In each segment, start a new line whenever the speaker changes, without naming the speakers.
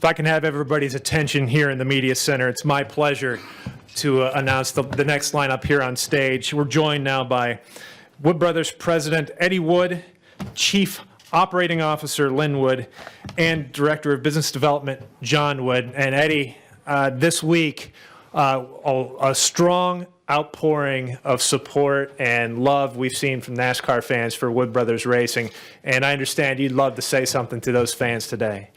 If I can have everybody's attention here in the media center, it's my pleasure to announce the next lineup here on stage. We're joined now by Wood Brothers President Eddie Wood, Chief Operating Officer Len Wood, and Director of Business Development Jon Wood. And Eddie, this week, a strong outpouring of support and love we've seen from NASCAR fans for Wood Brothers Racing. And I understand you'd love to say something to those fans today.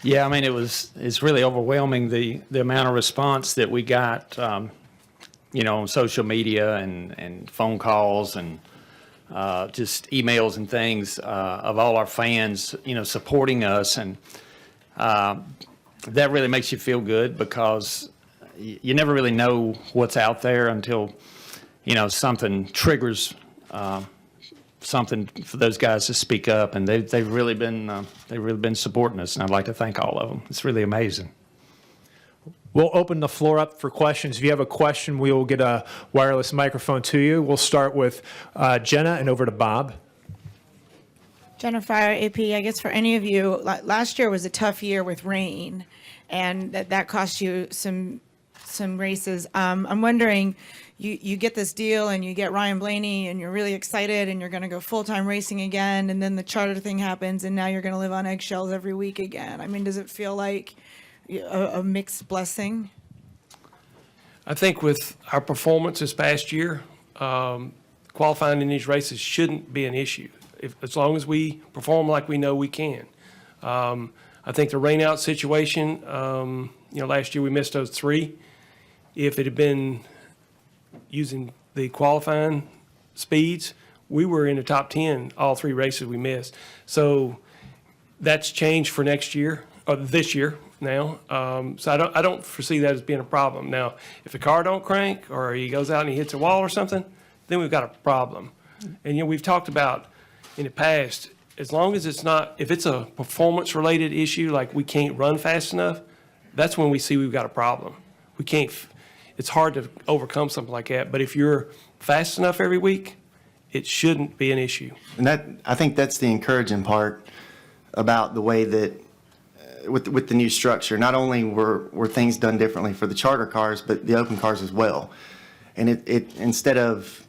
Yeah, I mean, it's really overwhelming, the amount of response that we got, on social media and phone calls and just emails and things of all our fans, supporting us. And that really makes you feel good, because you never really know what's out there until, something triggers something for those guys to speak up, and they've really been supporting us, and I'd like to thank all of them. It's really amazing.
We'll open the floor up for questions. If you have a question, we will get a wireless microphone to you. We'll start with Jenna and over to Bob.
Jennifer, AP, I guess for any of you, last year was a tough year with rain, and that cost you some races. I'm wondering, you get this deal and you get Ryan Blaney and you're really excited and you're going to go full-time racing again, and then the charter thing happens and now you're going to live on eggshells every week again. I mean, does it feel like a mixed blessing?
I think with our performance this past year, qualifying in these races shouldn't be an issue, as long as we perform like we know we can. I think the rain-out situation, last year we missed those 3. If it had been using the qualifying speeds, we were in the top 10 all 3 races we missed. So that's changed for next year, or this year now. So I don't foresee that as being a problem. Now, if the car don't crank or he goes out and he hits a wall or something, then we've got a problem. And we've talked about in the past, as long as if it's a performance-related issue, like we can't run fast enough, that's when we see we've got a problem. It's hard to overcome something like that. But if you're fast enough every week, it shouldn't be an issue.
And I think that's the encouraging part about the way that, with the new structure, not only were things done differently for the charter cars, but the open cars as well. And it instead of,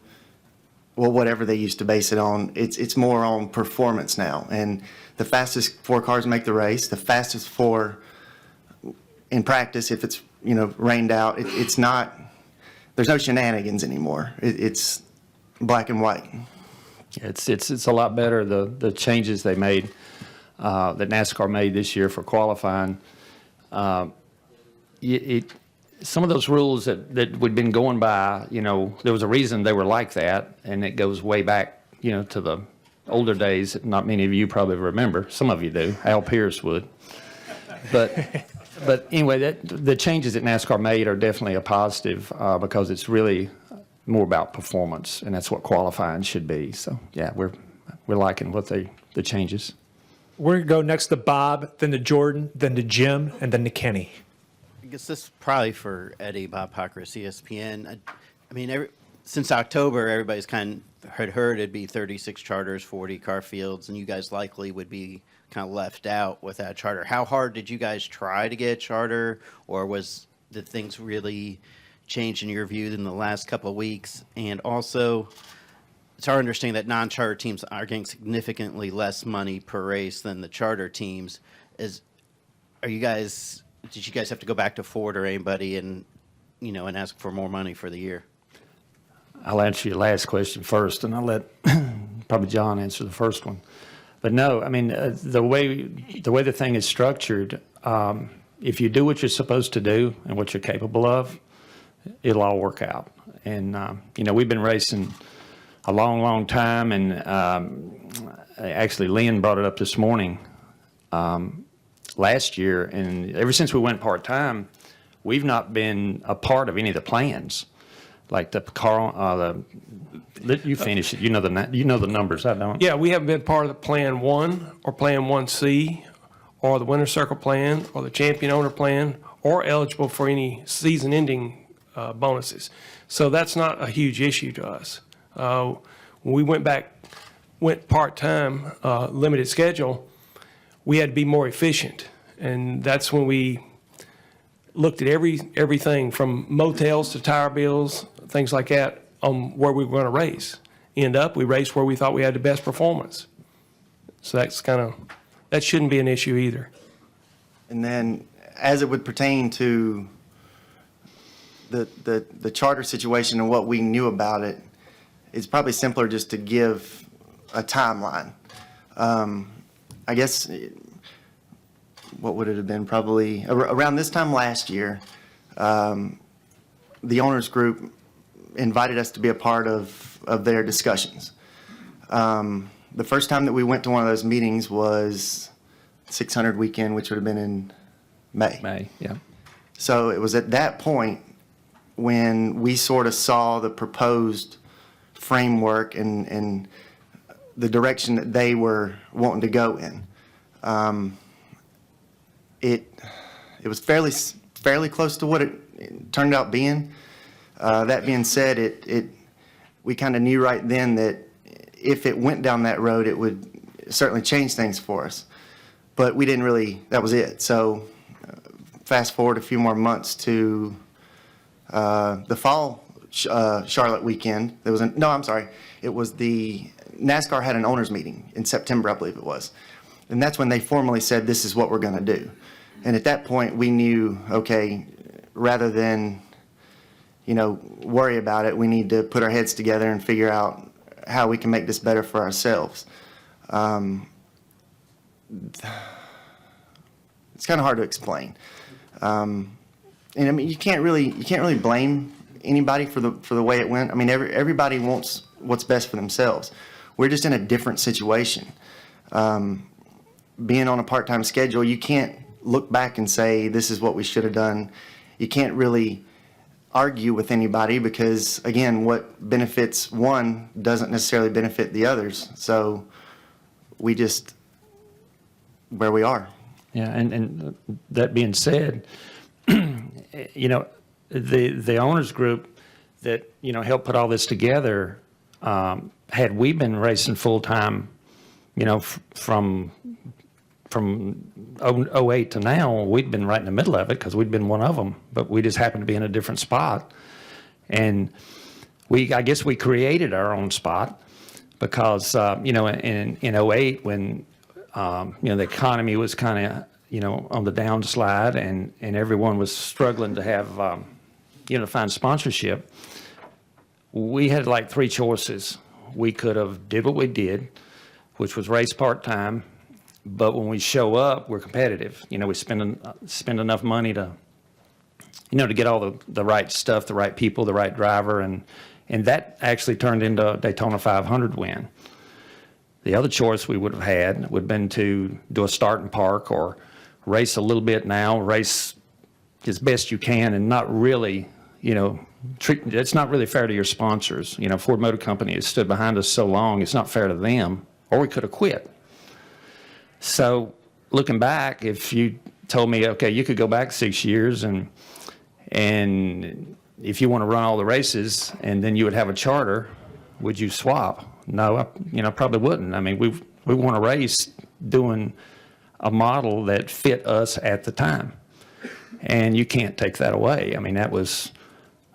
whatever they used to base it on, it's more on performance now. And the fastest 4 cars make the race. The fastest 4 in practice, if it's rained out, it's not. There's no shenanigans anymore. It's black and white.
It's a lot better. The changes they made, that NASCAR made this year for qualifying. Some of those rules that we'd been going by, there was a reason they were like that, and it goes way back, to the older days that not many of you probably remember. Some of you do. Al Pierce would. But anyway, the changes that NASCAR made are definitely a positive, because it's really more about performance, and that's what qualifying should be. So yeah, we're liking the changes.
We're going to go next to Bob, then to Jordan, then to Jim, and then to Kenny.
I guess this is probably for Eddie, Bob Pockris, ESPN. I mean, since October, everybody's kind of had heard it'd be 36 charters, 40 car fields, and you guys likely would be kind of left out with that charter. How hard did you guys try to get a charter, or did things really change in your view in the last couple of weeks? And also, it's our understanding that non-charter teams are getting significantly less money per race than the charter teams. Did you guys have to go back to Ford or anybody and ask for more money for the year?
I'll answer your last question first, and I'll let probably Jon answer the first one. But no, I mean, the way the thing is structured, if you do what you're supposed to do and what you're capable of, it'll all work out. And we've been racing a long, long time, and actually Len brought it up this morning. Last year, and ever since we went part-time, we've not been a part of any of the plans. Like the car, you finish it. You know the numbers. I don't.
Yeah, we haven't been part of the Plan 1 or Plan 1C or the Winter Circle Plan or the Champion Owner Plan or eligible for any season-ending bonuses. So that's not a huge issue to us. When we went part-time, limited schedule, we had to be more efficient. And that's when we looked at everything from motels to tire bills, things like that, on where we were going to race. End up, we raced where we thought we had the best performance. So that shouldn't be an issue either.
And then, as it would pertain to the charter situation and what we knew about it, it's probably simpler just to give a timeline. I guess, what would it have been? Probably around this time last year, the owners group invited us to be a part of their discussions. The first time that we went to one of those meetings was 600 weekend, which would have been in May.
May, yeah.
So it was at that point when we sort of saw the proposed framework and the direction that they were wanting to go in. It was fairly close to what it turned out being. That being said, we kind of knew right then that if it went down that road, it would certainly change things for us. But we didn't really, that was it. So fast forward a few more months to the fall Charlotte weekend. It was the NASCAR had an owners meeting in September, I believe it was. And that's when they formally said, this is what we're going to do. And at that point, we knew, okay, rather than, worry about it, we need to put our heads together and figure out how we can make this better for ourselves. It's kind of hard to explain. And I mean, you can't really blame anybody for the way it went. I mean, everybody wants what's best for themselves. We're just in a different situation. Being on a part-time schedule, you can't look back and say, this is what we should have done. You can't really argue with anybody because, again, what benefits one doesn't necessarily benefit the others. So we just, where we are.
Yeah, and that being said, the owners group that, helped put all this together, had we been racing full-time, from 08 to now, we'd been right in the middle of it because we'd been one of them, but we just happened to be in a different spot. And I guess we created our own spot because, in 08 when, the economy was kind of, on the downslide and everyone was struggling to have, to find sponsorship, we had like three choices. We could have did what we did, which was race part-time, but when we show up, we're competitive. We spend enough money to, to get all the right stuff, the right people, the right driver, and that actually turned into a Daytona 500 win. The other choice we would have had would have been to do a start and park or race a little bit now, race as best you can, and not really, it's not really fair to your sponsors. Ford Motor Company has stood behind us so long, it's not fair to them, or we could have quit. So looking back, if you told me, okay, you could go back 6 years and if you want to run all the races and then you would have a charter, would you swap? No, I probably wouldn't. I mean, we want to race doing a model that fit us at the time, and you can't take that away. I mean, that's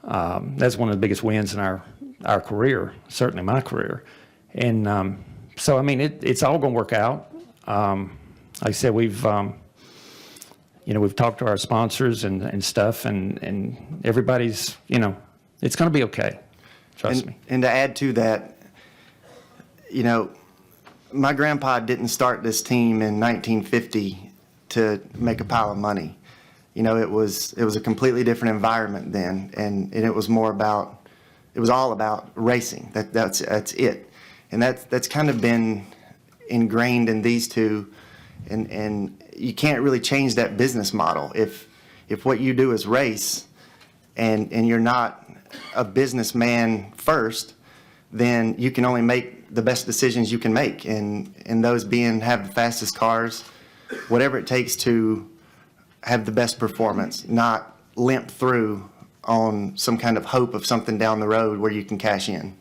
one of the biggest wins in our career, certainly my career, and so I mean, it's all going to work out. Like I said, we've talked to our sponsors and stuff, and everybody's, it's going to be okay. Trust me.
And to add to that, my grandpa didn't start this team in 1950 to make a pile of money. It was a completely different environment then, and it was all about racing. That's it, and that's kind of been ingrained in these two, and you can't really change that business model if what you do is race, and you're not a businessman first, then you can only make the best decisions you can make, and those being have the fastest cars, whatever it takes to have the best performance, not limp through on some kind of hope of something down the road where you can cash in.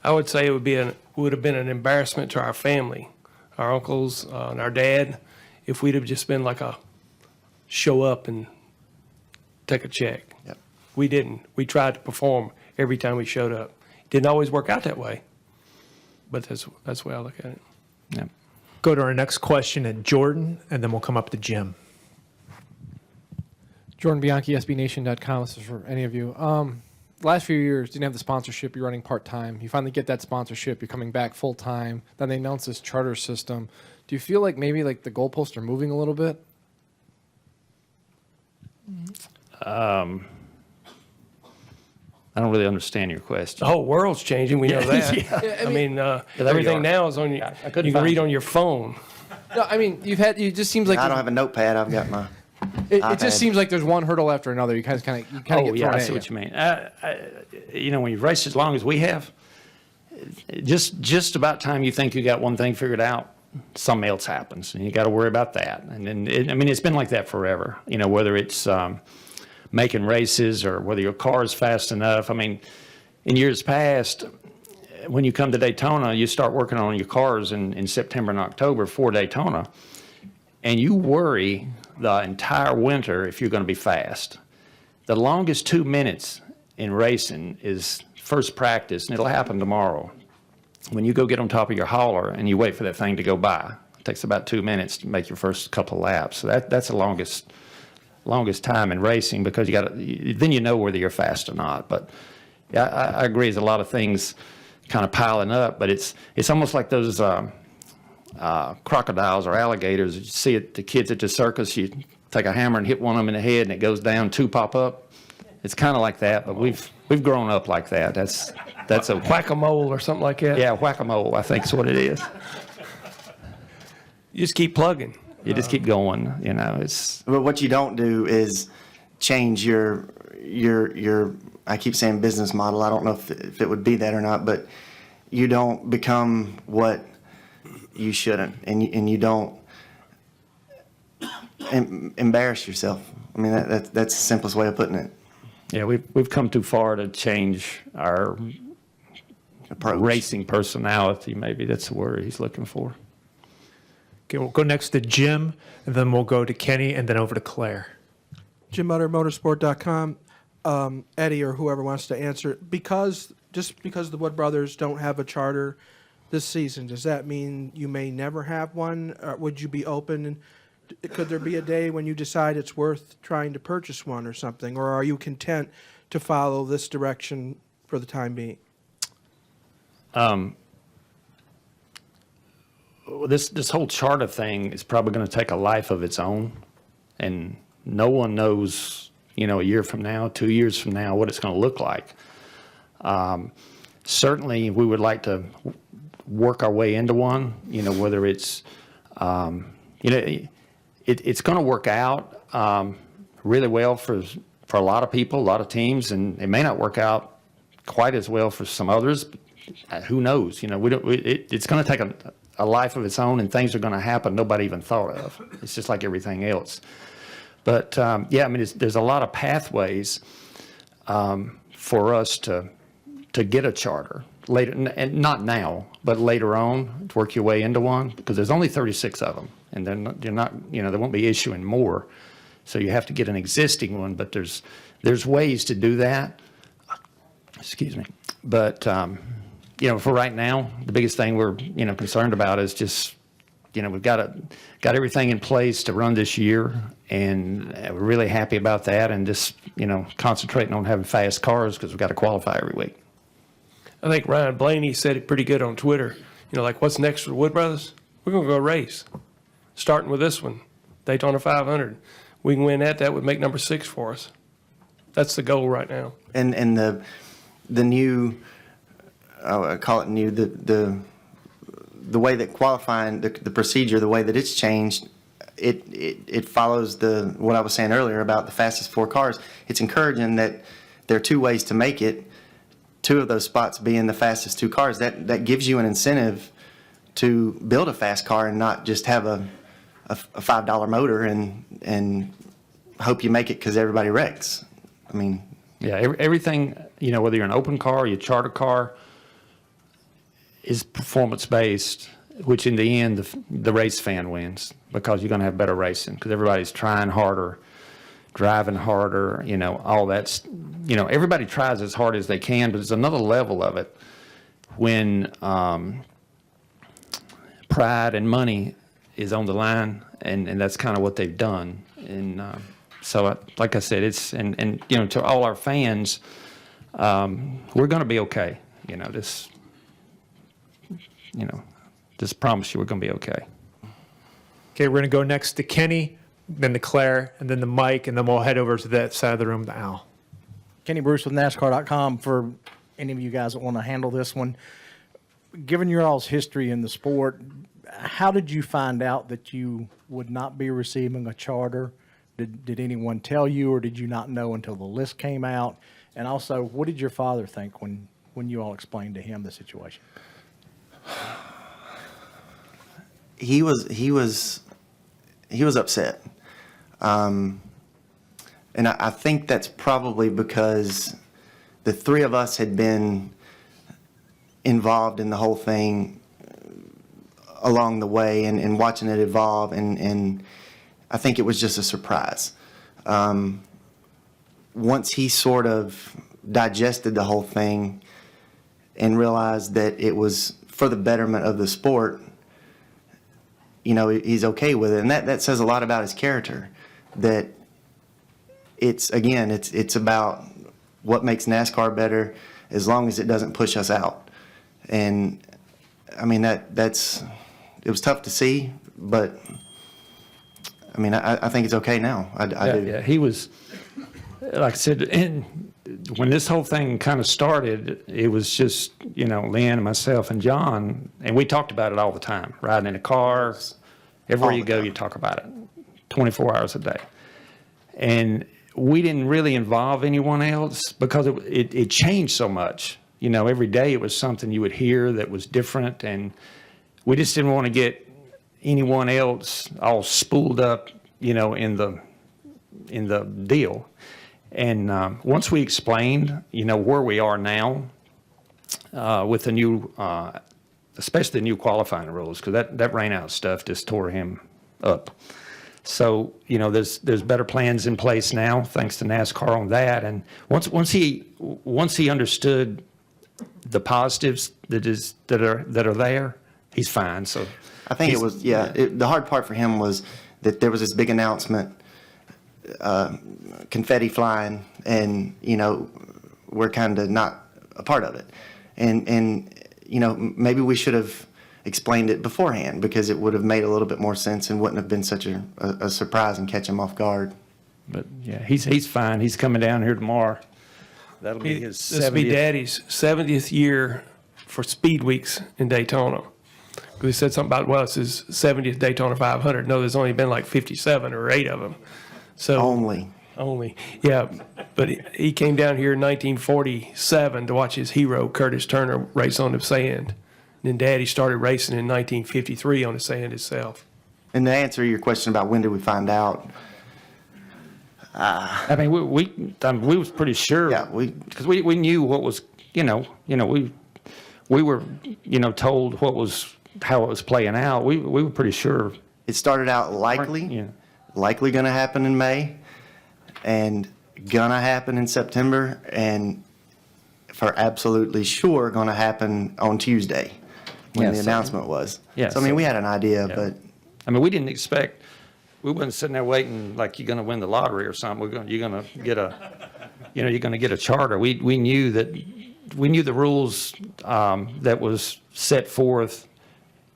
I would say it would have been an embarrassment to our family, our uncles, and our dad, if we'd have just been like a show up and take a check.
Yep.
We didn't. We tried to perform every time we showed up. Didn't always work out that way, but that's the way I look at it.
Yeah.
Go to our next question at Jordan, and then we'll come up to Jim.
Jordan Bianchi, SBNation.com. This is for any of you. Last few years, didn't have the sponsorship. You're running part-time. You finally get that sponsorship. You're coming back full-time. Then they announce this charter system. Do you feel like maybe like the goalposts are moving a little bit?
I don't really understand your question.
The whole world's changing. We know that.
Yeah.
I mean,
there you
everything
are.
now is on your.
I couldn't
You can
find
read
it.
on your phone.
No, I mean, it just seems like
I don't have a notepad. I've got my.
it
iPad.
just seems like there's one hurdle after another. You kind of
Oh,
get thrown
yeah, I
at
see
you.
what you mean. When you've raced as long as we have, just about time you think you got one thing figured out, something else happens, and you got to worry about that. And then, it's been like that forever. Whether it's making races or whether your car is fast enough. I mean, in years past, when you come to Daytona, you start working on your cars in September and October for Daytona, and you worry the entire winter if you're going to be fast. The longest 2 minutes in racing is first practice, and it'll happen tomorrow. When you go get on top of your hauler and you wait for that thing to go by, it takes about 2 minutes to make your first couple of laps. So that's the longest time in racing, because then you know whether you're fast or not. But yeah, I agree. There's a lot of things kind of piling up, but it's almost like those crocodiles or alligators. You see it, the kids at the circus, you take a hammer and hit one of them in the head and it goes down, two pop up. It's kind of like that, but we've grown up like that. That's okay.
Whack-a-mole or something like that.
Yeah, whack-a-mole, I think is what it is.
You just keep plugging.
You just keep going, it's.
But what you don't do is change your I keep saying business model. I don't know if it would be that or not, but you don't become what you shouldn't, and you don't embarrass yourself. I mean, that's the simplest way of putting it.
Yeah, we've come too far to change our
Approach.
racing personality. Maybe that's the word he's looking for.
Okay, we'll go next to Jim, and then we'll go to Kenny, and then over to Claire.
Jim Mutter, motorsport.com. Eddie or whoever wants to answer, just because the Wood brothers don't have a charter this season, does that mean you may never have one? Would you be open, and could there be a day when you decide it's worth trying to purchase one or something, or are you content to follow this direction for the time being?
This whole charter thing is probably going to take a life of its own, and no one knows, a year from now, 2 years from now, what it's going to look like. Certainly, we would like to work our way into one, whether it's, it's going to work out really well for a lot of people, a lot of teams, and it may not work out quite as well for some others. Who knows? It's going to take a life of its own, and things are going to happen nobody even thought of. It's just like everything else. But there's a lot of pathways for us to get a charter later, and not now, but later on to work your way into one, because there's only 36 of them, and they're not they won't be issuing more, so you have to get an existing one. But there's ways to do that. Excuse me, but for right now, the biggest thing we're concerned about is just we've got everything in place to run this year, and we're really happy about that, and just concentrating on having fast cars because we've got to qualify every week.
I think Ryan Blaney said it pretty good on Twitter. Like, what's next for the Wood brothers? We're going to go race, starting with this one, Daytona 500. We can win that would make number 6 for us. That's the goal right now.
And the new, I call it new, the way that qualifying, the procedure, the way that it's changed, it follows what I was saying earlier about the fastest 4 cars. It's encouraging that there are 2 ways to make it, 2 of those spots being the fastest 2 cars. That gives you an incentive to build a fast car and not just have a $5 motor and hope you make it because everybody wrecks. I mean,
Yeah, everything, whether you're an open car or your charter car, is performance based, which in the end, the race fan wins because you're going to have better racing because everybody's trying harder, driving harder, all that's, everybody tries as hard as they can, but there's another level of it when pride and money is on the line, and that's kind of what they've done. And so, like I said, it's, and to all our fans, we're going to be okay. Just promise you we're going to be okay.
Okay, we're going to go next to Kenny, then to Claire, and then to Mike, and then we'll head over to that side of the room to Al.
Kenny Bruce with NASCAR.com for any of you guys that want to handle this one. Given your all's history in the sport, how did you find out that you would not be receiving a charter? Did anyone tell you, or did you not know until the list came out? And also, what did your father think when you all explained to him the situation?
He was upset. And I think that's probably because the three of us had been involved in the whole thing along the way and watching it evolve, and I think it was just a surprise. Once he sort of digested the whole thing and realized that it was for the betterment of the sport, he's okay with it. And that says a lot about his character, that it's about what makes NASCAR better as long as it doesn't push us out. And I mean, it was tough to see, but I mean, I think it's okay now. I do.
Yeah, he was, like I said, and when this whole thing kind of started, it was just, Len and myself and John, and we talked about it all the time, riding in a car. Everywhere you go, you talk about it, 24 hours a day. And we didn't really involve anyone else because it changed so much. Every day it was something you would hear that was different, and we just didn't want to get anyone else all spooled up, in the deal. And once we explained, where we are now with the new, especially the new qualifying rules, because that rain out stuff just tore him up. So there's better plans in place now, thanks to NASCAR on that. And once he understood the positives that are there, he's fine. So
I think it was, the hard part for him was that there was this big announcement, confetti flying, and, we're kind of not a part of it. And maybe we should have explained it beforehand, because it would have made a little bit more sense and wouldn't have been such a surprise and catch him off guard.
But yeah, he's fine. He's coming down here tomorrow. That'll be his 70th.
This will be Daddy's 70th year for Speed Weeks in Daytona. Because he said something about, well, it's his 70th Daytona 500. No, there's only been like 57 or 8 of them. So Only. Yeah. But he came down here in 1947 to watch his hero, Curtis Turner, race on the sand. And then Daddy started racing in 1953 on the sand itself.
And to answer your question about when did we find out,
I mean, we was pretty sure.
Yeah,
because we knew what was, we were, told how it was playing out. We were pretty sure.
it started out likely going to happen in May, and gonna happen in September, and for absolutely sure going to happen on Tuesday when the announcement was. So, I mean, we had an idea, but.
I mean, we didn't expect, we wasn't sitting there waiting like you're going to win the lottery or something. You're going to get a charter. We knew the rules that was set forth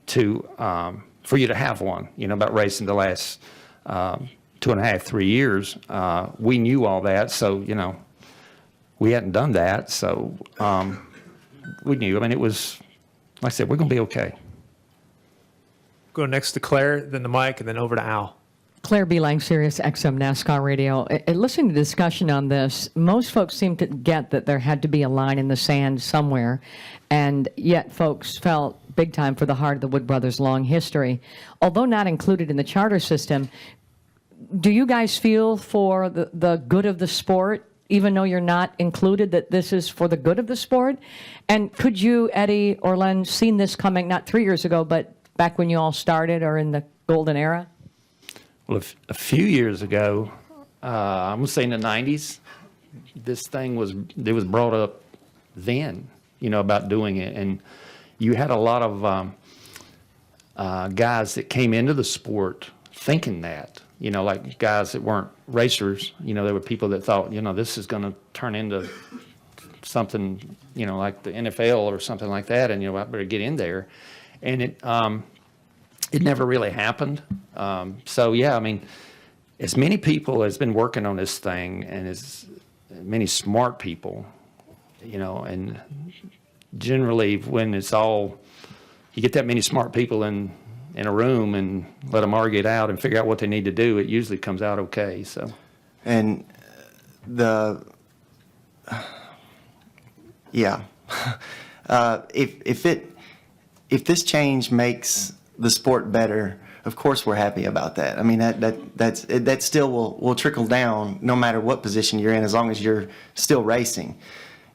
to for you to have one. About racing the last 2.5, 3 years. We knew all that, so we hadn't done that, so we knew. I mean, it was, like I said, we're going to be okay.
Go next to Claire, then to Mike, and then over to Al.
Claire B. Lang, Sirius XM NASCAR Radio. Listening to the discussion on this, most folks seem to get that there had to be a line in the sand somewhere, and yet folks felt big time for the heart of the Wood brothers' long history. Although not included in the charter system, do you guys feel for the good of the sport, even though you're not included, that this is for the good of the sport? And could you, Eddie or Len, seen this coming, not 3 years ago, but back when you all started or in the golden era?
Well, a few years ago, I'm gonna say in the 90s, this thing was brought up then, about doing it. And you had a lot of guys that came into the sport thinking that, like guys that weren't racers, there were people that thought, this is going to turn into something, like the NFL or something like that. And, I better get in there. And it never really happened. So, yeah, I mean, as many people as been working on this thing and as many smart people, and generally when it's all, you get that many smart people in a room and let them argue it out and figure out what they need to do, it usually comes out okay, so.
And yeah. If this change makes the sport better, of course we're happy about that. I mean, that still will trickle down no matter what position you're in, as long as you're still racing.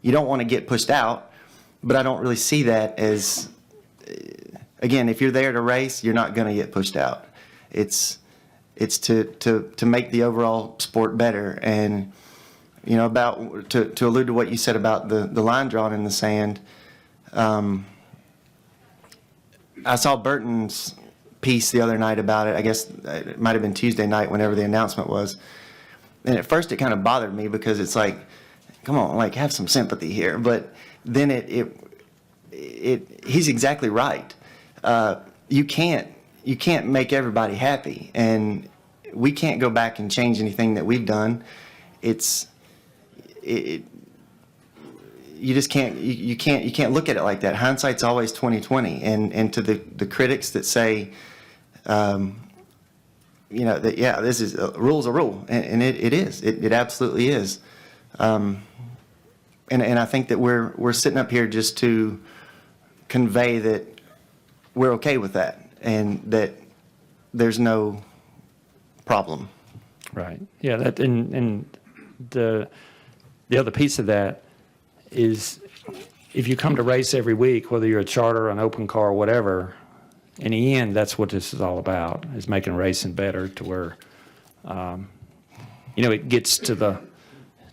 You don't want to get pushed out, but I don't really see that as, again, if you're there to race, you're not going to get pushed out. It's to make the overall sport better. And, about to allude to what you said about the line drawn in the sand, I saw Burton's piece the other night about it. I guess it might have been Tuesday night whenever the announcement was. And at first it kind of bothered me because it's like, come on, like have some sympathy here. But then he's exactly right. You can't make everybody happy, and we can't go back and change anything that we've done. You just can't. You can't look at it like that. Hindsight's always 20/20. And to the critics that say, that this is a rule's a rule, and it is. It absolutely is. And I think that we're sitting up here just to convey that we're okay with that and that there's no problem.
Right. Yeah. That and the other piece of that is if you come to race every week, whether you're a charter, an open car, or whatever, in the end, that's what this is all about, is making racing better to where, it gets to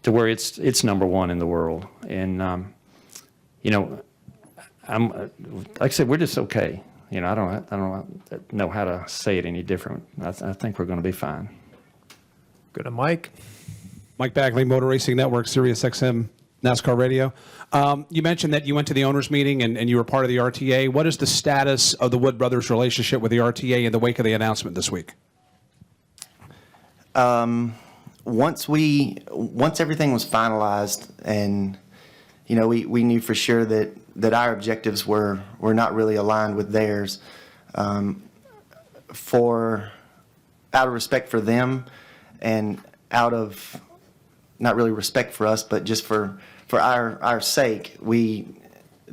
where it's number one in the world. And, I'm like I said, we're just okay. I don't know how to say it any different. I think we're going to be fine.
Go to Mike.
Mike Bagley, Motor Racing Network, Sirius XM, NASCAR Radio. You mentioned that you went to the owners' meeting and you were part of the RTA. What is the status of the Wood brothers' relationship with the RTA in the wake of the announcement this week?
Once everything was finalized, and we knew for sure that our objectives were not really aligned with theirs, out of respect for them and out of not really respect for us, but just for our sake, we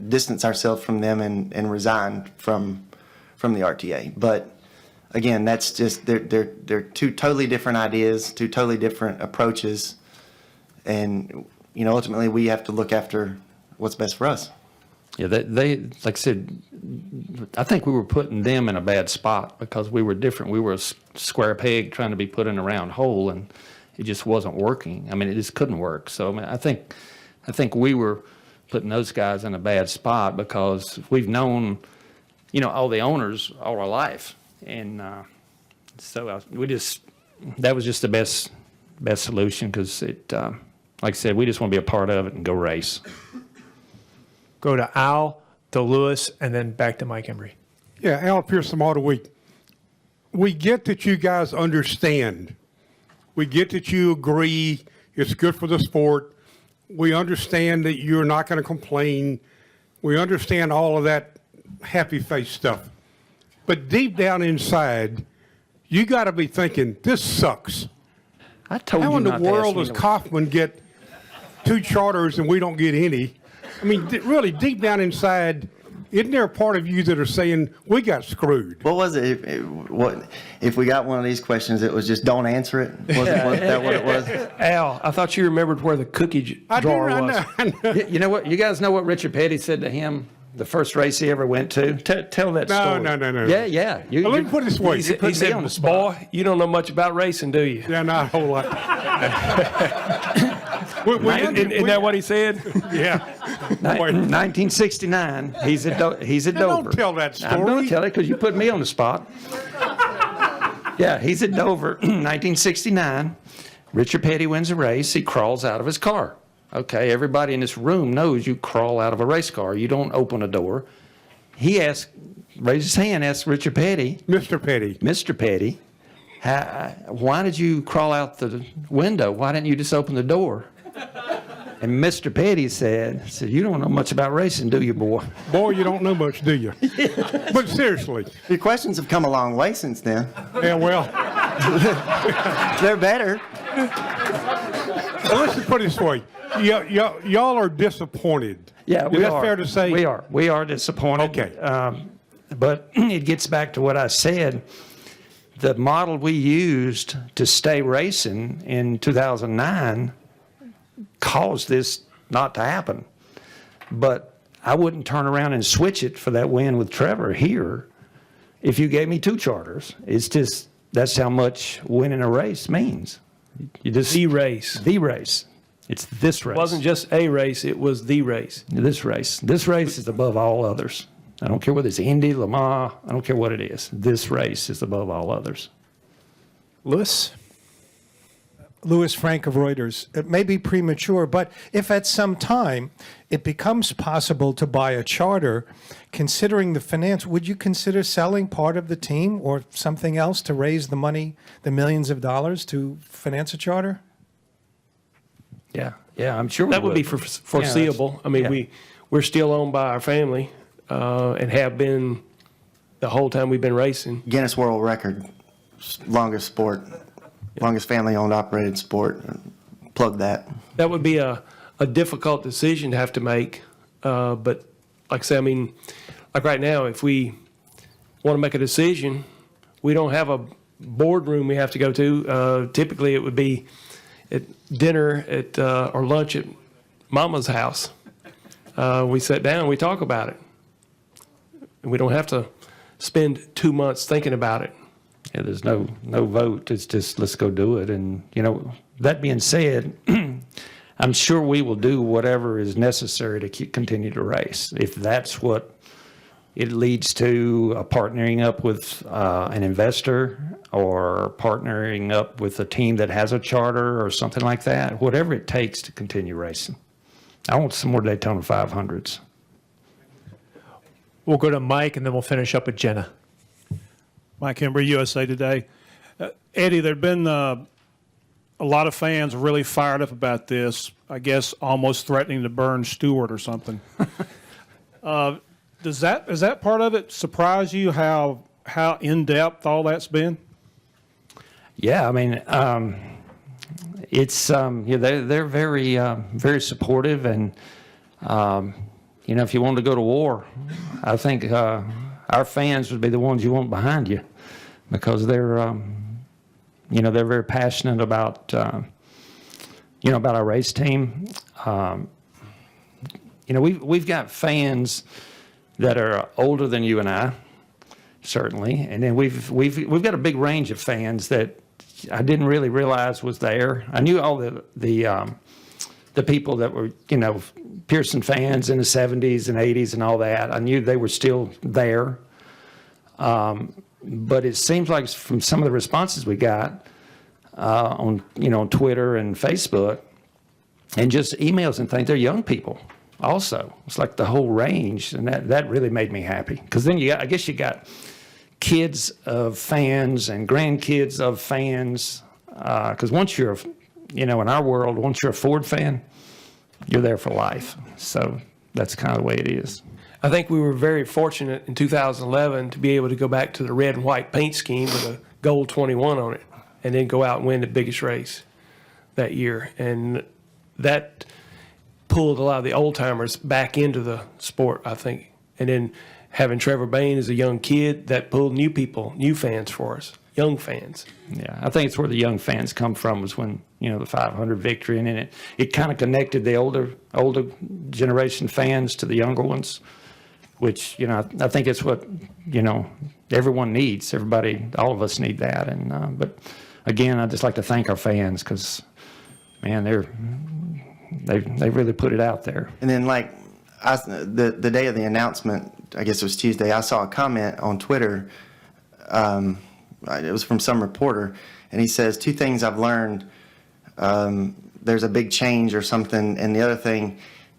distanced ourselves from them and resigned from the RTA. But again, that's just they're two totally different ideas, two totally different approaches, and ultimately we have to look after what's best for us.
Yeah, they like I said, I think we were putting them in a bad spot because we were different. We were a square peg trying to be put in a round hole, and it just wasn't working. I mean, it just couldn't work. So I mean, I think we were putting those guys in a bad spot because we've known, all the owners all our life, and so that was just the best solution because it, like I said, we just want to be a part of it and go race.
Go to Al, to Lewis, and then back to Mike Embry.
Yeah, Al Pearson, Auto Week. We get that you guys understand. We get that you agree it's good for the sport. We understand that you're not going to complain. We understand all of that happy face stuff. But deep down inside, you got to be thinking, this sucks.
I told
How
you
in the
not to ask
world
me
does
to-
Kaufman get 2 charters and we don't get any? I mean, really, deep down inside, isn't there a part of you that are saying, we got screwed?
What was it? If we got one of these questions, it was just don't answer it? Was that what it was?
Al, I thought you remembered where the cookie
I do,
drawer
I
was.
know, I know.
You know what? You guys know what Richard Petty said to him The first race he ever went to. Tell that
No,
story.
no.
Yeah.
Well, let me put it this way.
You put me on the spot.
Boy, you don't know much about racing, do you?
Yeah, not a whole lot.
Isn't that what he said?
Yeah.
1969. He's at
Now,
Dover.
don't tell that
I'm going
story.
to tell it because you put me on the spot. Yeah, he's at Dover, 1969. Richard Petty wins a race. He crawls out of his car. Okay, everybody in this room knows you crawl out of a race car. You don't open a door. He raised his hand, asked Richard Petty,
Mr. Petty.
Mr. Petty, why did you crawl out the window? Why didn't you just open the door? And Mr. Petty said, you don't know much about racing, do you, boy?
Boy, you don't know much, do you? But seriously.
Your questions have come a long way since then.
Yeah, well,
They're better.
let's just put it this way. Y'all are disappointed.
Yeah,
Is that fair to say?
We are disappointed.
Okay.
But it gets back to what I said. The model we used to stay racing in 2009 caused this not to happen. But I wouldn't turn around and switch it for that win with Trevor here if you gave me 2 charters. It's just, that's how much winning a race means. You just
The race.
the race. It's this race.
It wasn't just a race, it was the race.
This race. This race is above all others. I don't care whether it's Indy, Le Mans, I don't care what it is. This race is above all others.
Lewis?
Louis Frank of Reuters. It may be premature, but if at some time it becomes possible to buy a charter, considering the finance, would you consider selling part of the team or something else to raise the money, the millions of dollars to finance a charter?
Yeah, I'm sure
That would be foreseeable. I mean,
yeah.
we're still owned by our family and have been the whole time we've been racing.
Guinness World Record, longest sport, longest family-owned operated sport. Plug that.
That would be a difficult decision to have to make. But like I say, I mean, like right now, if we want to make a decision, we don't have a boardroom we have to go to. Typically, it would be at dinner or lunch at Mama's house. We sit down, we talk about it. And we don't have to spend 2 months thinking about it.
Yeah, there's no vote. It's just let's go do it. And, that being said, I'm sure we will do whatever is necessary to continue to race. If that's what it leads to, partnering up with an investor or partnering up with a team that has a charter or something like that, whatever it takes to continue racing. I want some more Daytona 500s.
We'll go to Mike, and then we'll finish up with Jenna.
Mike Embry, USA Today. Eddie, there have been a lot of fans really fired up about this, I guess almost threatening to burn Stewart or something. Is that part of it surprise you, how in-depth all that's been?
Yeah, I mean, it's they're very very supportive, and if you wanted to go to war, I think our fans would be the ones you want behind you, because they're they're very passionate about about our race team. We've got fans that are older than you and I, certainly, and then we've got a big range of fans that I didn't really realize was there. I knew all the people that were Pearson fans in the 70s and 80s and all that. I knew they were still there, but it seems like from some of the responses we got on Twitter and Facebook and just emails and things, they're young people. Also, it's like the whole range, and that really made me happy, because then I guess you got kids of fans and grandkids of fans, because once you're, in our world, once you're a Ford fan, you're there for life. So that's kind of the way it is.
I think we were very fortunate in 2011 to be able to go back to the red and white paint scheme with a gold 21 on it, and then go out and win the biggest race that year. And that pulled a lot of the old timers back into the sport, I think. And then having Trevor Bayne as a young kid, that pulled new people, new fans for us, young fans.
Yeah, I think it's where the young fans come from, was when, the 500 victory, and then it kind of connected the older generation fans to the younger ones. which, I think it's what, everyone needs. Everybody, all of us need that. And, but again, I'd just like to thank our fans because, man, they really put it out there.
And then the day of the announcement, I guess it was Tuesday, I saw a comment on Twitter. It was from some reporter, and he says, 2 things I've learned. There's a big change or something, and the other thing,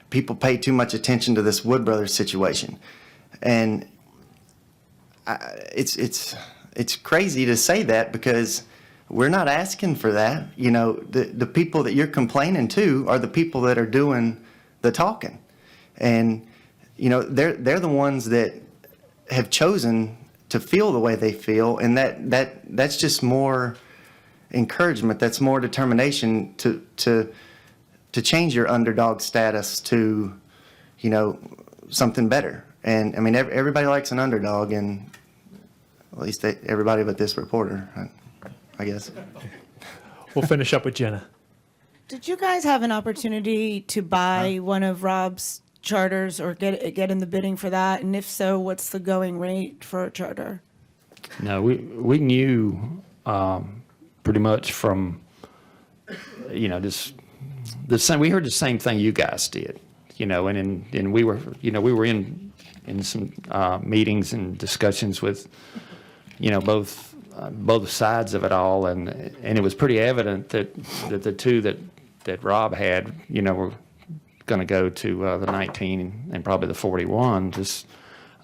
people pay too much attention to this Wood Brothers situation. And it's crazy to say that because we're not asking for that. The people that you're complaining to are the people that are doing the talking. And, they're the ones that have chosen to feel the way they feel. And that's just more encouragement. That's more determination to change your underdog status to, something better. And I mean, everybody likes an underdog, and at least everybody but this reporter, I guess.
We'll finish up with Jenna.
Did you guys have an opportunity to buy one of Rob's charters or get in the bidding for that? And if so, what's the going rate for a charter?
No, we knew pretty much from, just the same. We heard the same thing you guys did, and we were, we were in some meetings and discussions with, both sides of it all, and it was pretty evident that the 2 that Rob had, were going to go to the 19 and probably the 41. Just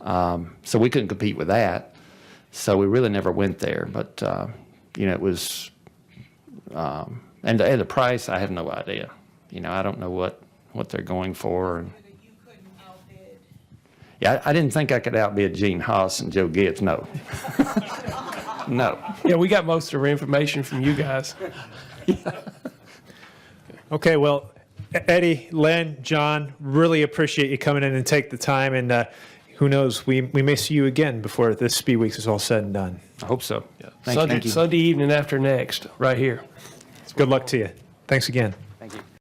so we couldn't compete with that. So we really never went there. But it was, and the price, I have no idea. I don't know what they're going for. And, yeah, I didn't think I could outbid Gene Haas and Joe Gibbs. No. No.
Yeah, we got most of our information from you guys.
Okay, well, Eddie, Len, John, really appreciate you coming in and take the time. And who knows, we may see you again before this Speed Weeks is all said and done.
I hope so.
Yeah.
Thank you.
Sunday evening after next, right here.
Good luck to you. Thanks again.